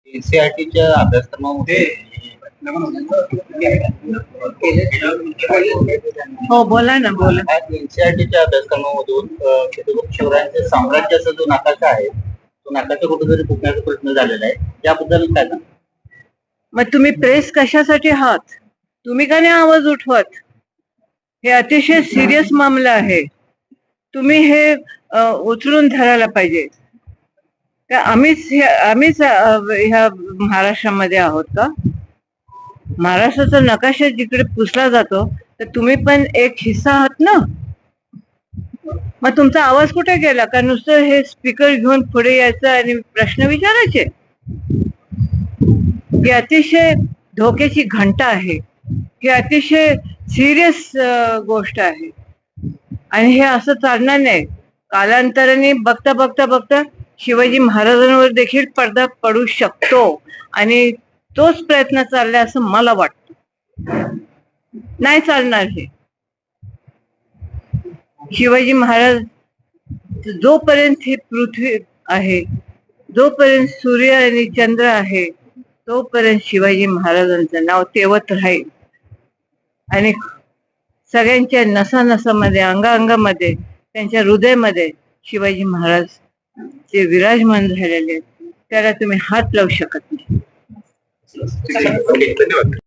एनसीईआरटीच्या अभ्यासक्रमामध्ये हो बोला ना बोला. एनसीईआरटीच्या अभ्यासक्रमामधून छत्रपती शिवरायांचे साम्राज्याचा जो नकाशा आहे तो नकाशा कुठेतरी फुटण्याचा प्रश्न झालेला आहे, याबद्दल काय सांगा? मग तुम्ही प्रेस कशासाठी आहात? तुम्ही का नाही आवाज उठवत? हे अतिशय सिरियस मामला आहे. तुम्ही हे उचलून धरायला पाहिजे. का आम्हीच ह्या महाराष्ट्रामध्ये आहोत का? महाराष्ट्राचा नकाशा जिकडे पुसला जातो तर तुम्ही पण एक हिस्सा आहात ना. मग तुमचा आवाज कुठे गेला? का नुसतं हे स्पीकर घेऊन पुढे यायचं आणि प्रश्न विचारायचे? ही अतिशय धोक्याची घंटा आहे. ही अतिशय सिरियस गोष्ट आहे आणि हे असं चालणार नाही. कालांतराने बघता बघता बघता शिवाजी महाराजांवर देखील पडदा पडू शकतो आणि तोच प्रयत्न चाललाय असं मला वाटतं. नाही चालणार हे. शिवाजी महाराज जोपर्यंत ही पृथ्वी आहे, जोपर्यंत सूर्य आणि चंद्र आहे, तोपर्यंत शिवाजी महाराजांचं नाव तेवत राहील आणि सगळ्यांच्या नसानसामध्ये, अंगामध्ये, त्यांच्या हृदयामध्ये शिवाजी महाराज जे विराजमान झालेले त्याला तुम्ही हात लावू शकत नाही. धन्यवाद.